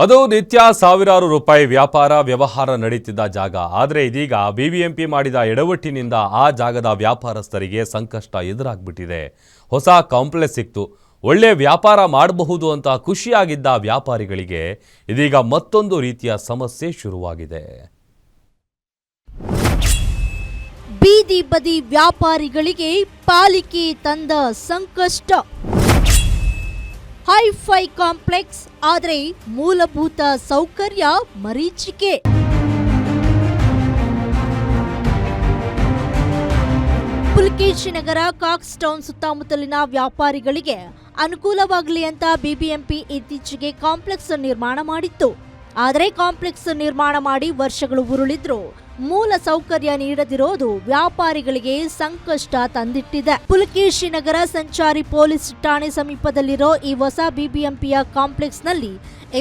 ಅದು ನಿತ್ಯ ಸಾವಿರಾರು ರೂಪಾಯಿ ವ್ಯಾಪಾರ ವ್ಯವಹಾರ ನಡೀತಿದ್ದ ಜಾಗ. ಆದರೆ ಇದೀಗ ಬಿಬಿಎಂಪಿ ಮಾಡಿದ ಎಡವಟ್ಟಿನಿಂದ ಆ ಜಾಗದ ವ್ಯಾಪಾರಸ್ಥರಿಗೆ ಸಂಕಷ್ಟ ಎದುರಾಗ್ಬಿಟ್ಟಿದೆ. ಹೊಸ ಕಾಂಪ್ಲೆಕ್ಸ್ ಸಿಕ್ತು, ಒಳ್ಳೆ ವ್ಯಾಪಾರ ಮಾಡಬಹುದು ಅಂತ ಖುಷಿಯಾಗಿದ್ದ ವ್ಯಾಪಾರಿಗಳಿಗೆ ಇದೀಗ ಮತ್ತೊಂದು ರೀತಿಯ ಸಮಸ್ಯೆ ಶುರುವಾಗಿದೆ. ಬೀದಿ ಬದಿ ವ್ಯಾಪಾರಿಗಳಿಗೆ ಪಾಲಿಕೆ ತಂದ ಸಂಕಷ್ಟ. ಹೈಫೈ ಕಾಂಪ್ಲೆಕ್ಸ್ ಆದರೆ ಮೂಲಭೂತ ಸೌಕರ್ಯ ಮರೀಚಿಕೆ. ಪುಲಕೇಶಿ ನಗರ, ಕಾಕ್ಸ್ ಟೌನ್ ಸುತ್ತಮುತ್ತಲಿನ ವ್ಯಾಪಾರಿಗಳಿಗೆ ಅನುಕೂಲವಾಗಲಿ ಅಂತ ಬಿಬಿಎಂಪಿ ಇತ್ತೀಚೆಗೆ ಕಾಂಪ್ಲೆಕ್ಸ್ ನಿರ್ಮಾಣ ಮಾಡಿತ್ತು. ಆದರೆ ಕಾಂಪ್ಲೆಕ್ಸ್ ನಿರ್ಮಾಣ ಮಾಡಿ ವರ್ಷಗಳು ಉರುಳಿದ್ರು ಮೂಲ ಸೌಕರ್ಯ ನೀಡದಿರೋದು ವ್ಯಾಪಾರಿಗಳಿಗೆ ಸಂಕಷ್ಟ ತಂದಿಟ್ಟಿದೆ. ಪುಲಕೇಶಿ ನಗರ ಸಂಚಾರಿ ಪೊಲೀಸ್ ಠಾಣೆ ಸಮೀಪದಲ್ಲಿರೋ ಈ ಹೊಸ ಬಿಬಿಎಂಪಿಯ ಕಾಂಪ್ಲೆಕ್ಸ್ ನಲ್ಲಿ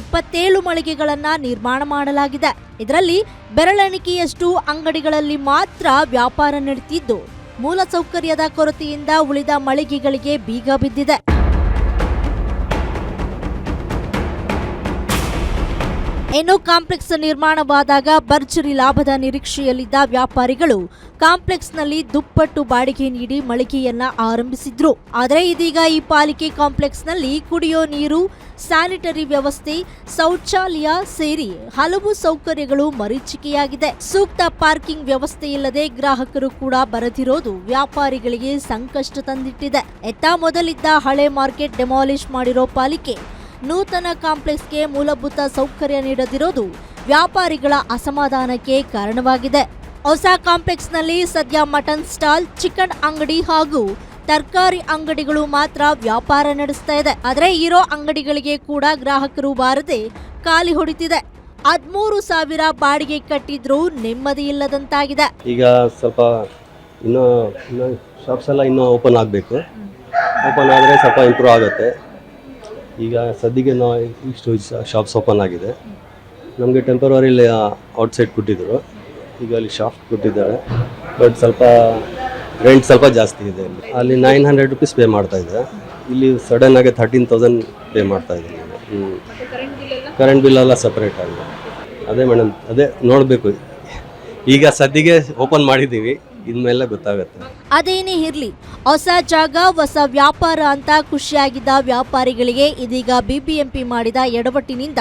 27 ಮಳಿಗೆಗಳನ್ನ ನಿರ್ಮಾಣ ಮಾಡಲಾಗಿದೆ. ಇದರಲ್ಲಿ ಬೆರಳೆಣಿಕೆಯಷ್ಟು ಅಂಗಡಿಗಳಲ್ಲಿ ಮಾತ್ರ ವ್ಯಾಪಾರ ನಡೆಯುತ್ತಿದ್ದು, ಮೂಲ ಸೌಕರ್ಯದ ಕೊರತೆಯಿಂದ ಉಳಿದ ಮಳಿಗೆಗಳಿಗೆ ಬೀಗ ಬಿದ್ದಿದೆ. ಇನ್ನು ಕಾಂಪ್ಲೆಕ್ಸ್ ನಿರ್ಮಾಣವಾದಾಗ ಭರ್ಜರಿ ಲಾಭದ ನಿರೀಕ್ಷೆಯಲ್ಲಿದ್ದ ವ್ಯಾಪಾರಿಗಳು ಕಾಂಪ್ಲೆಕ್ಸ್ನಲ್ಲಿ ದುಪ್ಪಟ್ಟು ಬಾಡಿಗೆ ನೀಡಿ ಮಳಿಗೆಯನ್ನ ಆರಂಭಿಸಿದ್ರು. ಆದರೆ ಇದೀಗ ಈ ಪಾಲಿಕೆ ಕಾಂಪ್ಲೆಕ್ಸ್ನಲ್ಲಿ ಕುಡಿಯೋ ನೀರು, ಸ್ಯಾನಿಟರಿ ವ್ಯವಸ್ಥೆ, ಶೌಚಾಲಯ ಸೇರಿ ಹಲವು ಸೌಕರ್ಯಗಳು ಮರೀಚಿಕೆಯಾಗಿದೆ. ಸೂಕ್ತ ಪಾರ್ಕಿಂಗ್ ವ್ಯವಸ್ಥೆ ಇಲ್ಲದೆ ಗ್ರಾಹಕರು ಕೂಡ ಬರದಿರೋದು ವ್ಯಾಪಾರಿಗಳಿಗೆ ಸಂಕಷ್ಟ ತಂದಿಟ್ಟಿದೆ. ಮೊದಲಿದ್ದ ಹಳೆ ಮಾರ್ಕೆಟ್ ಡೆಮಾಲಿಷ್ ಮಾಡಿರೋ ಪಾಲಿಕೆ ನೂತನ ಕಾಂಪ್ಲೆಕ್ಸ್ಗೆ ಮೂಲಭೂತ ಸೌಕರ್ಯ ನೀಡದಿರೋದು ವ್ಯಾಪಾರಿಗಳ ಅಸಮಾಧಾನಕ್ಕೆ ಕಾರಣವಾಗಿದೆ. ಹೊಸ ಕಾಂಪ್ಲೆಕ್ಸ್ನಲ್ಲಿ ಸದ್ಯ ಮಟನ್ ಸ್ಟಾಲ್, ಚಿಕನ್ ಅಂಗಡಿ ಹಾಗೂ ತರಕಾರಿ ಅಂಗಡಿಗಳು ಮಾತ್ರ ವ್ಯಾಪಾರ ನಡೆಸ್ತಾ ಇದೆ. ಆದರೆ ಇರೋ ಅಂಗಡಿಗಳಿಗೆ ಕೂಡ ಗ್ರಾಹಕರು ಬಾರದೆ ಖಾಲಿ ಹೊಡಿತಿದೆ. 13,000 ಬಾಡಿಗೆ ಕಟ್ಟಿದ್ರೂ ನೆಮ್ಮದಿ ಇಲ್ಲದಂತಾಗಿದೆ. ಈಗ ಸ್ವಲ್ಪ ಇನ್ನೂ ಶಾಪ್ಸ್ ಎಲ್ಲ ಇನ್ನೂ ಓಪನ್ ಆಗಬೇಕು. ಓಪನ್ ಆದರೆ ಸ್ವಲ್ಪ ಇಂಪ್ರೂವ್ ಆಗುತ್ತೆ. ಈಗ ಸದ್ಯಕ್ಕೆ ನಾವು ಇಷ್ಟು ಶಾಪ್ಸ್ ಓಪನ್ ಆಗಿದೆ. ನಮಗೆ ಟೆಂಪರರಿಲಿ ಔಟ್ಸೈಡ್ ಕೊಟ್ಟಿದ್ದರು, ಈಗ ಅಲ್ಲಿ ಶಾಪ್ ಕೊಟ್ಟಿದ್ದಾರೆ. ಬಟ್ ಸ್ವಲ್ಪ ರೆಂಟ್ ಸ್ವಲ್ಪ ಜಾಸ್ತಿ ಇದೆ. ಅಲ್ಲಿ 900 ರುಪೀಸ್ ಪೇ ಮಾಡ್ತಾ ಇದ್ದೆ, ಇಲ್ಲಿ ಸಡನ್ ಆಗಿ 13,000 ಪೇ ಮಾಡ್ತಾ ಇದ್ದೀನಿ. ಕರೆಂಟ್ ಬಿಲ್ ಎಲ್ಲ ಸಪ್ರೇಟ್ ಆಗಿದೆ. ಅದೇ ಮೇಡಮ್, ಅದೇ ನೋಡಬೇಕು. ಈಗ ಸದ್ಯಕ್ಕೆ ಓಪನ್ ಮಾಡಿದ್ದೀವಿ, ಇನ್ಮೇಲೆ ಗೊತ್ತಾಗುತ್ತೆ. ಅದೇನೇ ಇರ್ಲಿ, ಹೊಸ ಜಾಗ ಹೊಸ ವ್ಯಾಪಾರ ಅಂತ ಖುಷಿಯಾಗಿದ್ದ ವ್ಯಾಪಾರಿಗಳಿಗೆ ಇದೀಗ ಬಿಬಿಎಂಪಿ ಮಾಡಿದ ಎಡವಟ್ಟಿನಿಂದ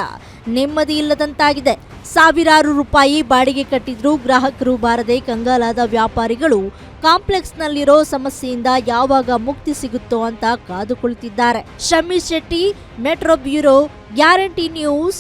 ನೆಮ್ಮದಿ ಇಲ್ಲದಂತಾಗಿದೆ. ಸಾವಿರಾರು ರೂಪಾಯಿ ಬಾಡಿಗೆ ಕಟ್ಟಿದ್ರೂ ಗ್ರಾಹಕರು ಬಾರದೆ ಕಂಗಾಲಾದ ವ್ಯಾಪಾರಿಗಳು ಕಾಂಪ್ಲೆಕ್ಸ್ನಲ್ಲಿರೋ ಸಮಸ್ಯೆಯಿಂದ ಯಾವಾಗ ಮುಕ್ತಿ ಸಿಗುತ್ತೋ ಅಂತ ಕಾದು ಕುಳಿತಿದ್ದಾರೆ. Shamish Shetty, metro bureau, guarantee news.